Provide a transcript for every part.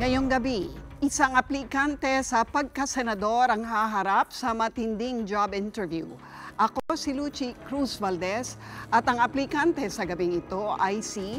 Ngayong gabi, isang aplikante sa pagkasenador ang haharap sa matinding job interview. Ako si Luchi Cruz-Valdes at ang aplikante sa gabing ito ay si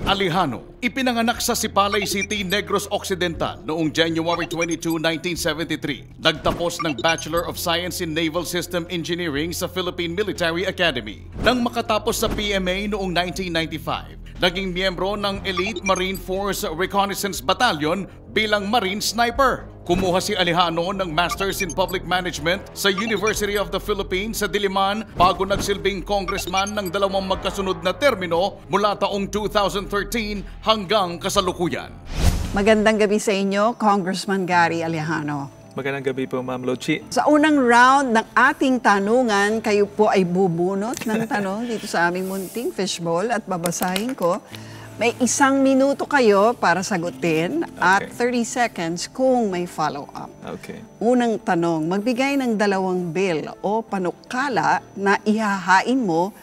Alejano. Ipinanganak sa Sipalay City, Negros Occidental noong January 22, 1973. Nagtapos ng Bachelor of Science in Naval System Engineering sa Philippine Military Academy. Nang makatapos sa PMA noong 1995, naging miyembro ng Elite Marine Force Reconnaissance Battalion bilang Marine Sniper. Kumuha si Alejano ng Masters in Public Management sa University of the Philippines sa Diliman bago nagsilbing congressman ng dalawang magkasunod na termino mula taong 2013 hanggang kasalukuyan. Magandang gabi sa inyo, Congressman Gary Alejano. Magandang gabi po, Ma'am Luchi. Sa unang round ng ating tanungan, kayo po ay bubunot ng tanong dito sa aming munting fishbowl at babasahin ko. May 1 minuto kayo para sagutin at 30 seconds kung may follow-up. Okay. Unang tanong, magbigay ng 2 bill o panukala na ihahain mo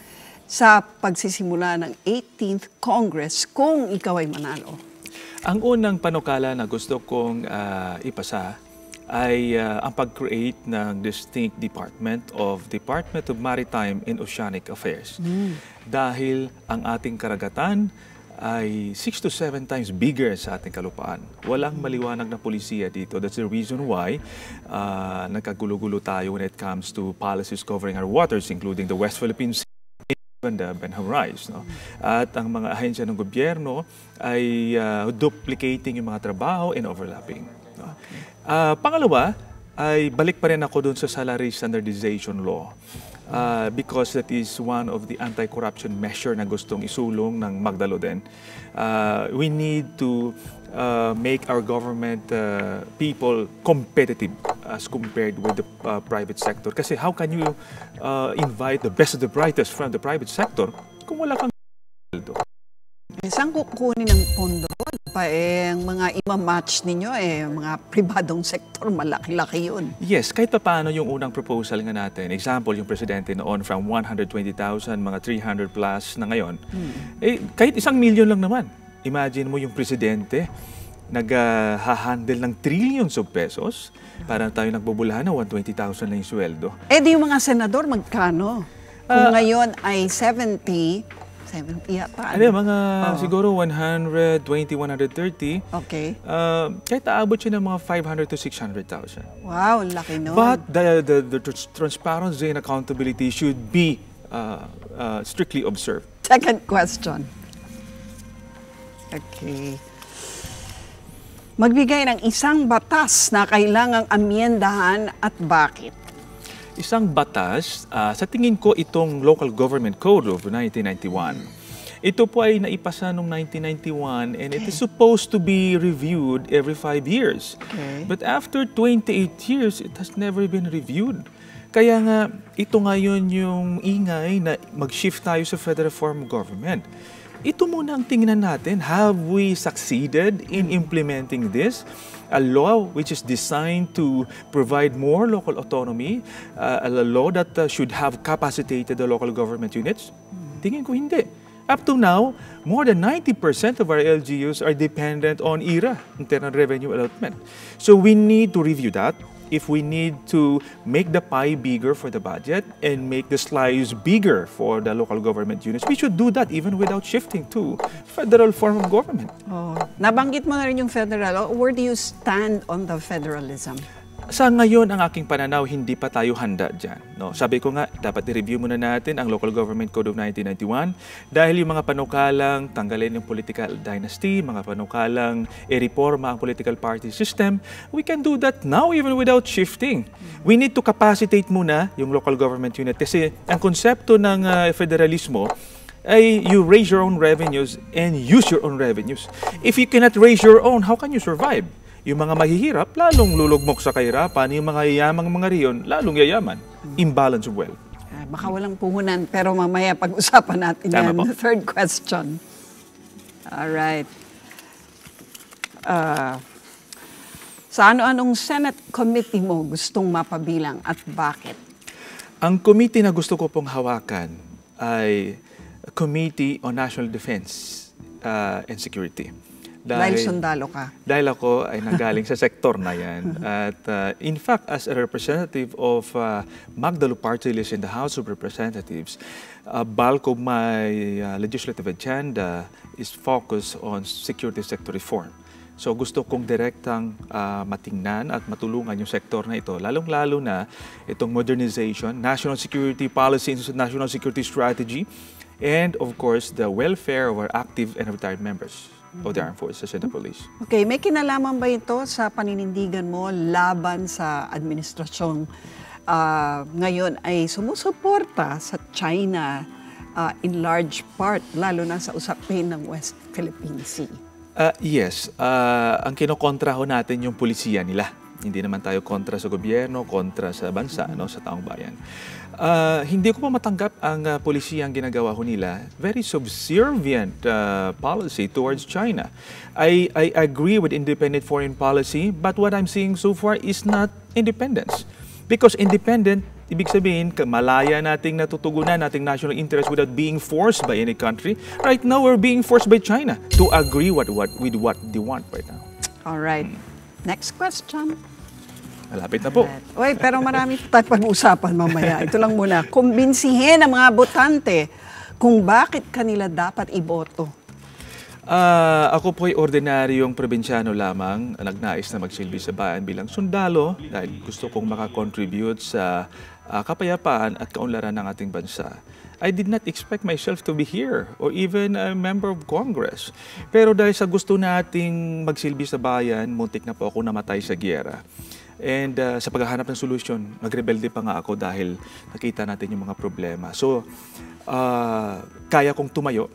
sa pagsisimula ng 18th Congress kung ikaw ay manalo. Ang unang panukala na gusto kong ipasa ay ang pag-create ng distinct Department of Maritime and Oceanic Affairs. Dahil ang ating karagatan ay 6 to 7 times bigger sa ating kalupaan. Walang maliwanag na polisiya dito. That's the reason why nagkagulo-gulo tayo when it comes to policies covering our waters, including the West Philippine Sea and the Benham Rise. No? At ang mga ahensya ng gobyerno ay duplicating yung mga trabaho and overlapping. No? Pangalawa, ay balik pa rin ako dun sa salary standardization law. Because that is one of the anti-corruption measure na gustong isulong ng Magdalo din. We need to make our government people competitive as compared with the private sector. Kasi how can you invite the best of the brightest from the private sector kung wala kang Saan kukunin ng pondo? Mga ima-match ninyo, mga pribadong sektor, malaki-laki yun. Yes, kahit pa paano yung unang proposal nga natin, example, yung presidente noon from 120,000, mga 300 plus na ngayon, kahit 1 million lang naman. Imagine mo yung presidente, nag-handle ng trillions of pesos, para tayo nagbubulahan na 120,000 lang yung sweldo. Di yung mga senador, magkano? Kung ngayon ay 70 yata. Siguro 120, 130. Okay. Kahit aabot siya ng mga 500 to 600,000. Wow, laki nun. But the transparency and accountability should be strictly observed. Second question. Okay. Magbigay ng isang batas na kailangang amyendahan at bakit? Isang batas, sa tingin ko itong Local Government Code of 1991. Ito po ay naipasa noong 1991 and it is supposed to be reviewed every 5 years. But after 28 years, it has never been reviewed. Kaya nga, ito ngayon yung ingay na mag-shift tayo sa federal form of government. Ito muna ang tingnan natin. Have we succeeded in implementing this? A law which is designed to provide more local autonomy, a law that should have capacitated the local government units? Tingin ko hindi. Up to now, more than 90% of our LGUs are dependent on IRA, Internal Revenue Allotment. So we need to review that. If we need to make the pie bigger for the budget and make the slice bigger for the local government units, we should do that even without shifting to federal form of government. Nabanggit mo na rin yung federal. Where do you stand on the federalism? Sa ngayon, ang aking pananaw, hindi pa tayo handa dyan. No? Sabi ko nga, dapat i-review muna natin ang Local Government Code of 1991 dahil yung mga panukalang tanggalin yung political dynasty, mga panukalang i-reforma ang political party system, we can do that now even without shifting. We need to capacitate muna yung local government unit kasi ang konsepto ng federalismo ay you raise your own revenues and use your own revenues. If you cannot raise your own, how can you survive? Yung mga mahihirap, lalong lulugmok sa kahirapan. Yung mga yayamang mga riyon, lalong yayaman. Imbalance of wealth. Baka walang puhunan, pero mamaya pag-usapan natin yan. The third question. All right. Sa ano-anong Senate committee mo gustong mapabilang at bakit? Ang committee na gusto ko pong hawakan ay Committee on National Defense and Security. Dahil sundalo ka? Dahil ako ay nanggaling sa sektor na yan. At in fact, as a representative of Magdalo Party List in the House of Representatives, bulk of my legislative agenda is focused on security sector reform. So gusto kong direktang matingnan at matulungan yung sektor na ito, lalong-lalo na itong modernization, national security policy, national security strategy, and of course, the welfare of our active and retired members of the armed forces and the police. Okay, may kinalaman ba ito sa paninindigan mo laban sa administrasyong ngayon ay sumusuporta sa China in large part, lalo na sa usapin ng West Philippine Sea? Yes, ang kinokontra ho natin yung pulisiya nila. Hindi naman tayo kontra sa gobyerno, kontra sa bansa, no, sa taong bayan. Hindi ko pa matanggap ang pulisiyang ginagawa ho nila. Very subservient policy towards China. I agree with independent foreign policy, but what I'm seeing so far is not independence. Because independent, ibig sabihin, malaya nating natutugunan nating national interest without being forced by any country. Right now, we're being forced by China to agree with what they want right now. All right. Next question. Malapit na po. Uy, pero marami tayong pag-uusapan mamaya. Ito lang muna. Kumbinsihin ang mga botante kung bakit kanila dapat iboto. Ako po'y ordinaryong probinsyano lamang, nagnais na magsilbi sa bayan bilang sundalo dahil gusto kong makakontribute sa kapayapaan at kaunlaran ng ating bansa. I did not expect myself to be here or even a member of Congress. Pero dahil sa gusto nating magsilbi sa bayan, muntik na po ako namatay sa giyera. And sa paghahanap ng solusyon, nagrebelde pa nga ako dahil nakita natin yung mga problema. So, kaya kong tumayo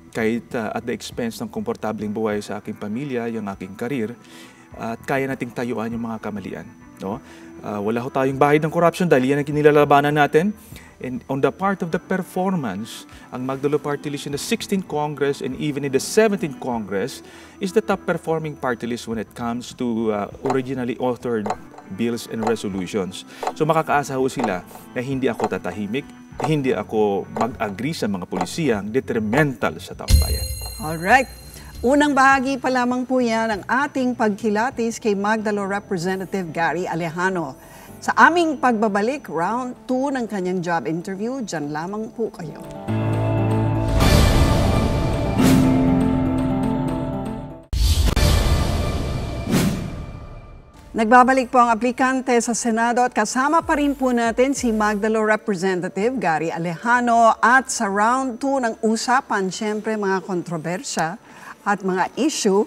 kahit at the expense ng komportabling buhay sa aking pamilya, yung aking karir, at kaya nating tayuan yung mga kamalian. No? Wala ho tayong bahid ng corruption dahil yan ang kinilalabanan natin. And on the part of the performance, ang Magdalo Party List in the 16th Congress and even in the 17th Congress is the top performing party list when it comes to originally authored bills and resolutions. So makakaasa ho sila na hindi ako tatahimik, hindi ako mag-agree sa mga pulisiyang detrimental sa taong bayan. Alright. Unang bahagi pa lamang po yan ang ating pagkilatis kay Magdalo Representative Gary Alejano. Sa aming pagbabalik, round 2 ng kanyang job interview, dyan lamang po kayo. Nagbabalik po ang aplikante sa Senado at kasama pa rin po natin si Magdalo Representative Gary Alejano at sa round 2 ng usapan, syempre mga kontrobersya at mga issue,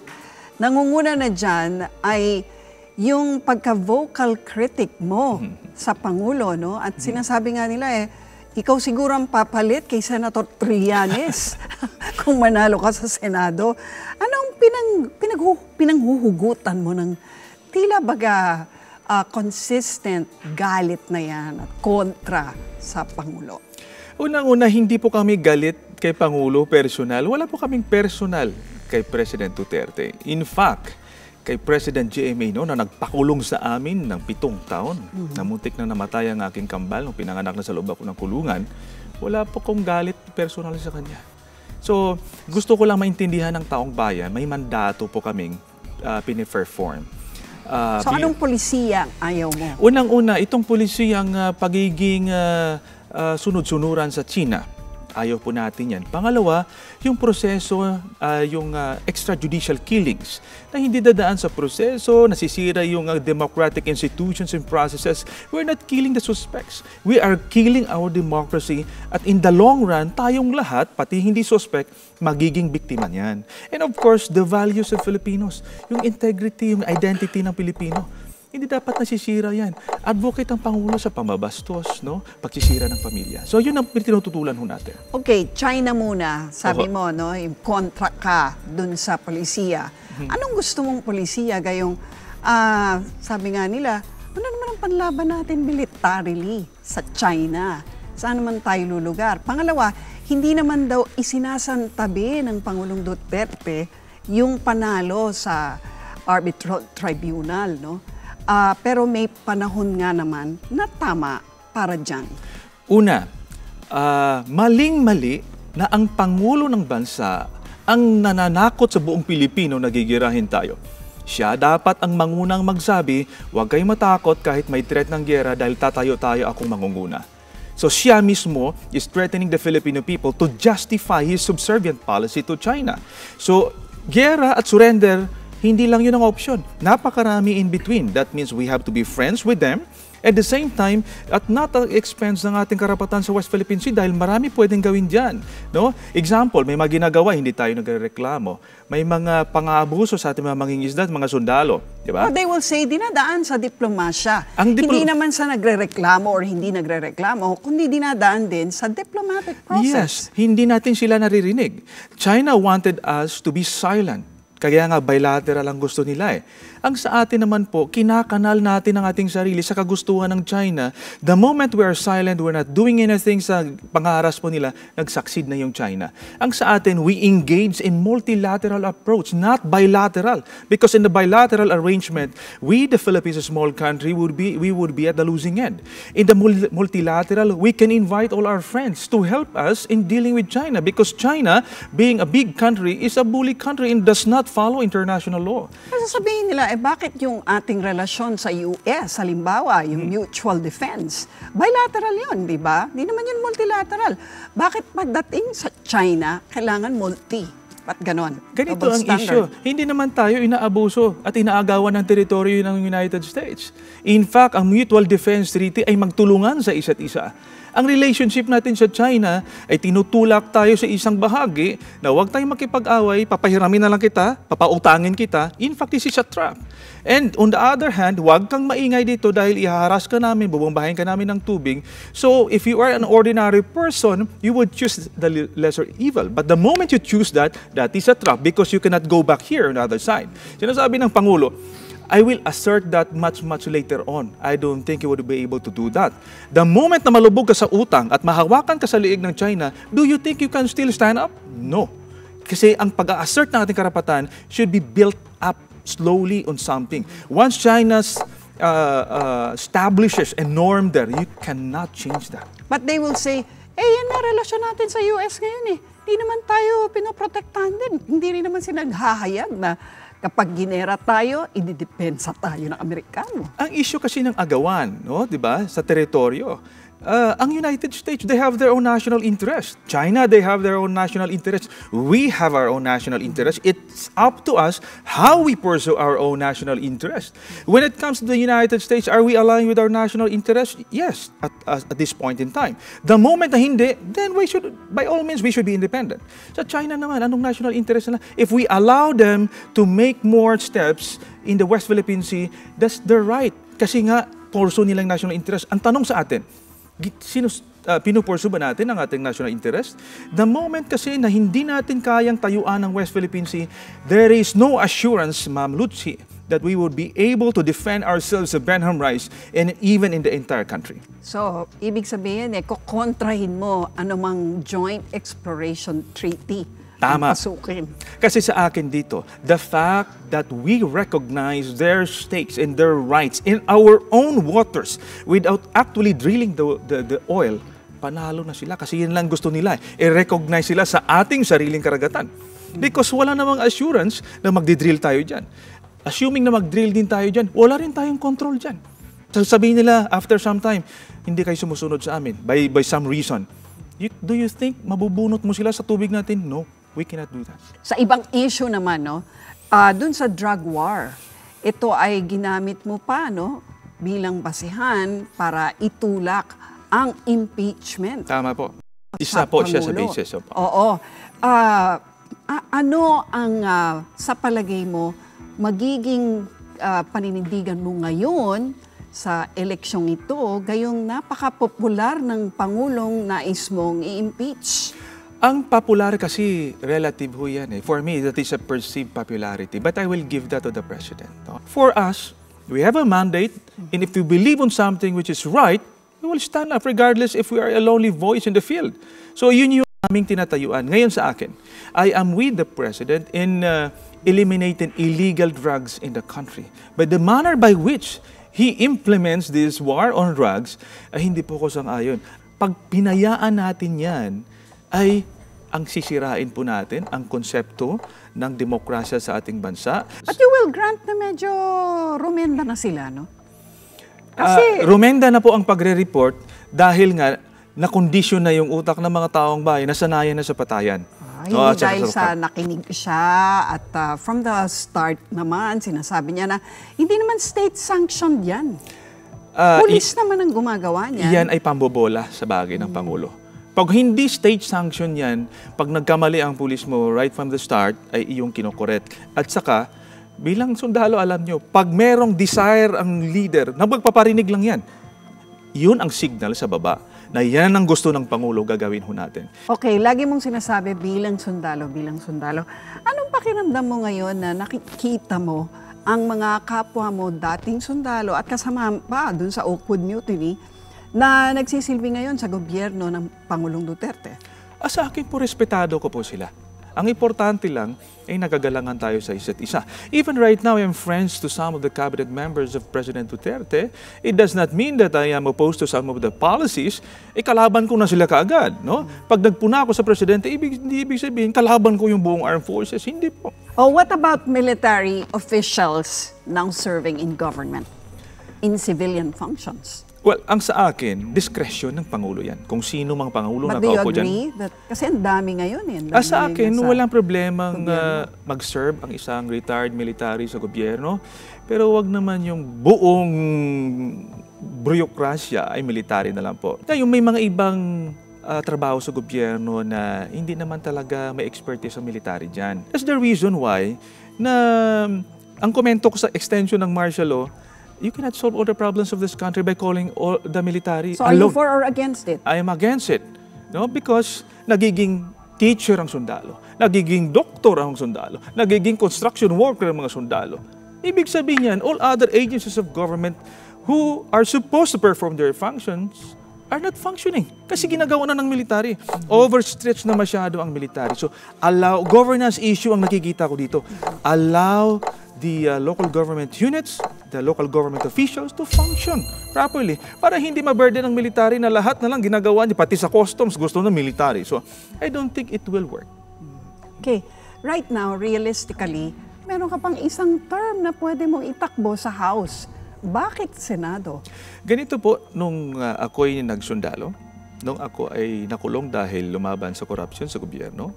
nangunguna na dyan ay yung pagka-vocal critic mo sa Pangulo, no? At sinasabi nga nila ikaw siguro ang papalit kay Senator Trillanes kung manalo ka sa Senado. Anong pinanghuhugutan mo ng tila baga consistent galit na yan at kontra sa Pangulo? Unang-una, hindi po kami galit kay Pangulo personal. Wala po kaming personal kay President Duterte. In fact, kay President GMA na nagpakulong sa amin ng 7 taon, na muntik na namatay ang aking kambal nung pinanganak na sa loob ako ng kulungan, wala po kong galit personal sa kanya. So, gusto ko lang maintindihan ng taong bayan, may mandato po kaming piniperform. So, anong polisiya ayaw mo? Unang-una, itong polisiyang pagiging sunod-sunuran sa China. Ayaw po natin yan. Pangalawa, yung proseso, yung extrajudicial killings na hindi dadaan sa proseso, nasisira yung democratic institutions and processes. We're not killing the suspects. We are killing our democracy at in the long run, tayong lahat, pati hindi suspect, magiging biktima niyan. And of course, the values of Filipinos, yung integrity, yung identity ng Pilipino. Hindi dapat nasisira yan. Advocate ang Pangulo sa pamabastos, no? Pagsisira ng pamilya. So, yun ang tinututulan ho natin. Okay, China muna. Sabi mo, no? Yung kontra ka dun sa polisiya. Anong gusto mong polisiya? Gayong, sabi nga nila, ano naman ang panlaban natin militarily sa China? Saan naman tayo lulugar? Pangalawa, hindi naman daw isinasantabi ng Pangulong Duterte yung panalo sa arbitral tribunal, no? Pero may panahon nga naman na tama para dyan. Una, maling-mali na ang Pangulo ng bansa ang nananakot sa buong Pilipino na gigirahin tayo. Siya dapat ang mangunang magsabi, huwag kayong matakot kahit may threat ng giyera dahil tatayo tayo akong mangunguna. So siya mismo is threatening the Filipino people to justify his subservient policy to China. So giyera at surrender, hindi lang yun ang option. Napakarami in between. That means we have to be friends with them. At the same time, at not at expense ng ating karapatan sa West Philippine Sea dahil marami pwedeng gawin dyan. No? Example, may mga ginagawa, hindi tayo nagreklamo. May mga pang-aabuso sa ating mga mangingisda at mga sundalo. Di ba? They will say, dinadaan sa diplomasya. Hindi naman sa nagrereklamo or hindi nagrereklamo, kundi dinadaan din sa diplomatic process. Yes, hindi natin sila naririnig. China wanted us to be silent. Kaya nga bilateral ang gusto nila eh. Ang sa atin naman po, kinakanal natin ang ating sarili sa kagustuhan ng China. The moment we are silent, we're not doing anything sa pangaras po nila, nag-succeed na yung China. Ang sa atin, we engage in multilateral approach, not bilateral. Because in the bilateral arrangement, we, the Philippines, a small country, we would be at the losing end. In the multilateral, we can invite all our friends to help us in dealing with China. Because China, being a big country, is a bully country and does not follow international law. Sasabihin nila, bakit yung ating relasyon sa US, halimbawa, yung mutual defense, bilateral yun, di ba? Di naman yun multilateral. Bakit pagdating sa China, kailangan multi? Ba't ganon? Ganito ang issue. Hindi naman tayo inaabuso at inaagawan ng teritoryo ng United States. In fact, ang Mutual Defense Treaty ay magtulungan sa isa't isa. Ang relationship natin sa China ay tinutulak tayo sa isang bahagi na huwag tayong makipag-away, papahiramin na lang kita, papautangin kita. In fact, this is a trap. And on the other hand, huwag kang maingay dito dahil ihaharas ka namin, bubombahin ka namin ng tubig. So, if you are an ordinary person, you would choose the lesser evil. But the moment you choose that, that is a trap because you cannot go back here on the other side. Sinasabi ng Pangulo, I will assert that much later on. I don't think you would be able to do that. The moment na malubog ka sa utang at mahawakan ka sa liig ng China, do you think you can still stand up? No. Kasi ang pag-assert ng ating karapatan should be built up slowly on something. Once China establishes a norm there, you cannot change that. But they will say, yan na relasyon natin sa US ngayon eh. Hindi naman tayo pinoprotektahan din. Hindi rin naman sinaghahayag na kapag ginera tayo, ididepensa tayo ng Amerikano. Ang issue kasi ng agawan, no, 'di ba, sa teritoryo. Ang United States, they have their own national interest. China, they have their own national interest. We have our own national interest. It's up to us how we pursue our own national interest. When it comes to the United States, are we aligned with our national interest? Yes, at this point in time. The moment na hindi, then we should, by all means, we should be independent. Sa China naman, anong national interest nila? If we allow them to make more steps in the West Philippine Sea, that's their right. Kasi nga, pursue nilang national interest. Ang tanong sa atin, pinupursu ba natin ang ating national interest? The moment kasi na hindi natin kayang tayuan ng West Philippine Sea, there is no assurance, Ma'am Luchi, that we would be able to defend ourselves sa Benham Rise and even in the entire country. So, ibig sabihin, kukontrahin mo anumang Joint Exploration Treaty. Tama. Pasukin. Kasi sa akin dito, the fact that we recognize their stakes and their rights in our own waters without actually drilling the oil, panalo na sila kasi yun lang gusto nila. I-recognize sila sa ating sariling karagatan. Because wala namang assurance na magdi-drill tayo dyan. Assuming na mag-drill din tayo dyan, wala rin tayong control dyan. Sabihin nila after some time, hindi kayo sumusunod sa amin by some reason. Do you think mabubunot mo sila sa tubig natin? No. We cannot do that. Sa ibang issue naman, no, dun sa drug war, ito ay ginamit mo pa, no, bilang basihan para itulak ang impeachment. Tama po. Isa po siya sa basis. Oo. Ano ang, sa palagay mo, magiging paninindigan mo ngayon sa eleksyong ito, gayong napaka-popular ng Pangulong nais mong i-impeach? Ang popular kasi relative ho yan eh. For me, that is a perceived popularity. But I will give that to the President. For us, we have a mandate, and if we believe on something which is right, we will stand up regardless if we are a lonely voice in the field. So yun yung aming tinatayuan. Ngayon sa akin, I am with the President in eliminating illegal drugs in the country. But the manner by which he implements this war on drugs, ay hindi po ko sang-ayon. Pag pinayaan natin yan, ay ang sisirain po natin ang konsepto ng demokrasya sa ating bansa. At you will grant na medyo rumenda na sila, no? Kasi rumenda na po ang pagre-report dahil nga na-condition na yung utak ng mga taong bayan, nasanayan na sa patayan. Hindi dahil sa nakinig siya at from the start naman, sinasabi niya na hindi naman state-sanctioned yan. Pulis naman ang gumagawa niyan. Yan ay pambobola sa bagay ng Pangulo. Pag hindi state-sanctioned yan, pag nagkamali ang pulis mo right from the start, ay iyong kinokorek. At saka, bilang sundalo, alam nyo, pag merong desire ang leader, na magpaparinig lang yan, yun ang signal sa baba na yan ang gusto ng Pangulo gagawin ho natin. Okay, lagi mong sinasabi bilang sundalo. Anong pakiramdam mo ngayon na nakikita mo ang mga kapwa mo dating sundalo at kasama pa dun sa Oakwood Mutiny na nagsisilbi ngayon sa gobyerno ng Pangulong Duterte? Sa akin po, respetado ko po sila. Ang importante lang ay nagagalangan tayo sa isa't isa. Even right now, I am friends to some of the cabinet members of President Duterte. It does not mean that I am opposed to some of the policies. Kalaban ko na sila kaagad. No? Pag nagpuna ako sa Presidente, hindi ibig sabihin, kalaban ko yung buong armed forces. Hindi po. What about military officials now serving in government, in civilian functions? Well, ang sa akin, discretion ng Pangulo yan. Kung sino mang Pangulo na But kaupo dyan. do you agree? Kasi ang dami ngayon eh. Sa akin, walang problemang mag-serve ang isang retired military sa gobyerno. Pero wag naman yung buong bureaukrasya ay military na lang po. Ngayon, may mga ibang trabaho sa gobyerno na hindi naman talaga may expertise ang military dyan. That's the reason why na ang komento ko sa extension ng martial law, you cannot solve all the problems of this country by calling all the military So are you for or against it? I am against it. No? Because nagiging teacher ang sundalo, nagiging doktor ang sundalo, nagiging construction worker ang mga sundalo. Ibig sabihin yan, all other agencies of government who are supposed to perform their functions are not functioning. Kasi ginagawa na ng military. Overstretched na masyado ang military. So, governance issue ang nakikita ko dito. Allow the local government units, the local government officials to function properly para hindi ma-burden ng military na lahat na lang ginagawa niya, pati sa customs gusto ng military. So, I don't think it will work. Okay. Right now, realistically, meron ka pang isang term na pwede mong itakbo sa House. Bakit Senado? Ganito po, nung ako'y nagsundalo, nung ako ay nakulong dahil lumaban sa korupsyon sa gobyerno,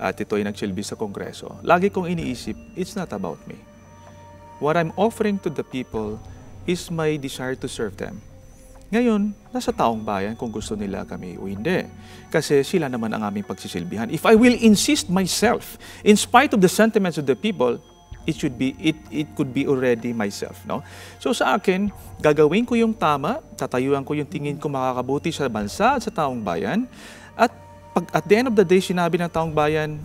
at ito ay nagsilbi sa Kongreso, lagi kong iniisip, it's not about me. What I'm offering to the people is my desire to serve them. Ngayon, nasa taong bayan kung gusto nila kami o hindi. Kasi sila naman ang aming pagsisilbihan. If I will insist myself, in spite of the sentiments of the people, it could be already myself, no? So sa akin, gagawin ko yung tama, tatayuan ko yung tingin ko makakabuti sa bansa at sa taong bayan. At pag at the end of the day, sinabi ng taong bayan,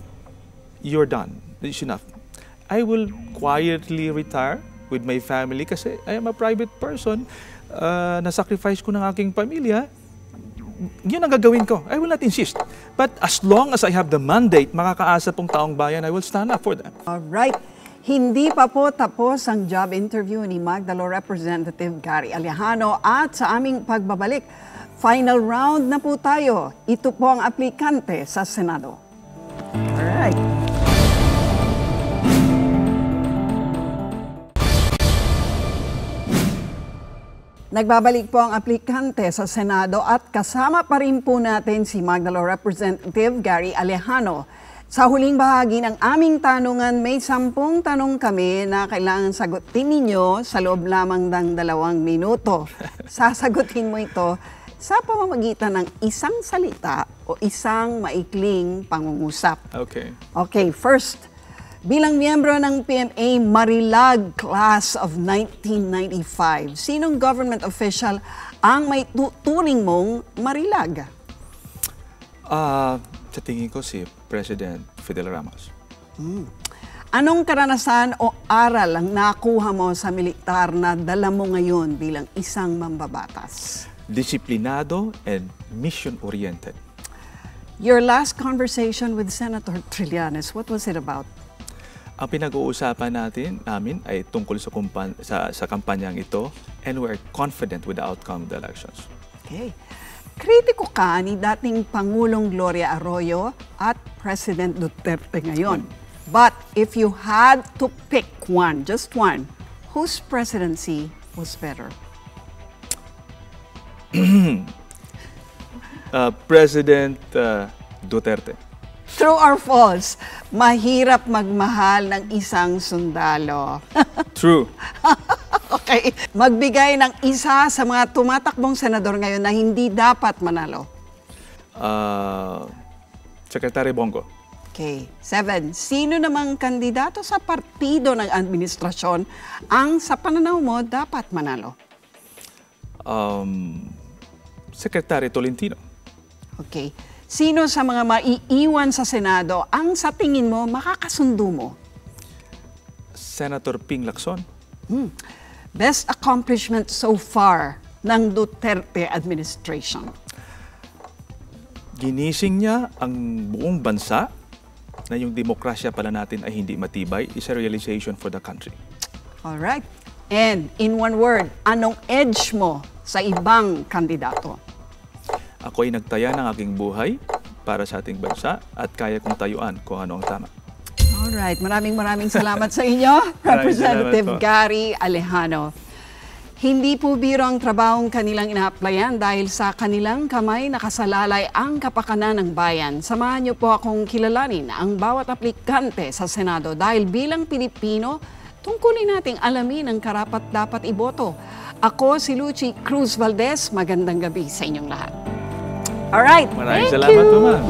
you're done. It's enough. I will quietly retire with my family kasi I am a private person. Na-sacrifice ko ng aking pamilya. Yun ang gagawin ko. I will not insist. But as long as I have the mandate, makakaasa pong taong bayan, I will stand up for them. Alright. Hindi pa po tapos ang job interview ni Magdalo Representative Gary Alejano at sa aming pagbabalik, final round na po tayo. Ito po ang aplikante sa Senado. Alright. Nagbabalik po ang aplikante sa Senado at kasama pa rin po natin si Magdalo Representative Gary Alejano. Sa huling bahagi ng aming tanungan, may 10 tanong kami na kailangan sagutin ninyo sa loob lamang ng 2 minuto. Sasagutin mo ito sa pamamagitan ng isang salita o isang maikling pangungusap. Okay. Okay, first, bilang miyembro ng PMA Marilag Class of 1995, sinong government official ang may tuturing mong Marilag? Sa tingin ko si President Fidel Ramos. Anong karanasan o aral ang nakuha mo sa militar na dala mo ngayon bilang isang mambabatas? Disiplinado and mission-oriented. Your last conversation with Senator Trillanes, what was it about? Ang pinag-uusapan namin ay tungkol sa kampanyang ito and we're confident with the outcome of the elections. Okay. Kritiko ka ni dating Pangulong Gloria Arroyo at President Duterte ngayon. But if you had to pick one, just one, whose presidency was better? President Duterte. True or false? Mahirap magmahal ng isang sundalo. True. Okay. Magbigay ng isa sa mga tumatakbong senador ngayon na hindi dapat manalo. Secretary Bongo. Okay. 7. Sino namang kandidato sa partido ng administrasyon ang sa pananaw mo dapat manalo? Secretary Tolentino. Okay. Sino sa mga maiiwan sa Senado ang sa tingin mo makakasundo mo? Senator Ping Lacson. Best accomplishment so far ng Duterte administration? Ginising niya ang buong bansa na yung demokrasya pala natin ay hindi matibay. Is a realization for the country. Alright. And in one word, anong edge mo sa ibang kandidato? Ako ay nagtaya ng aking buhay para sa ating bansa at kaya kong tayuan kung ano ang tama. Alright. Maraming salamat sa inyo, Representative Gary Alejano. Hindi po biro ang trabahong kanilang ina-applyan dahil sa kanilang kamay nakasalalay ang kapakanan ng bayan. Samahan niyo po akong kilalanin ang bawat aplikante sa Senado dahil bilang Pilipino, tungkulin nating alamin ang karapat-dapat iboto. Ako si Luchi Cruz-Valdes. Magandang gabi sa inyong lahat. Alright, Maraming thank salamat you. po, ma'am.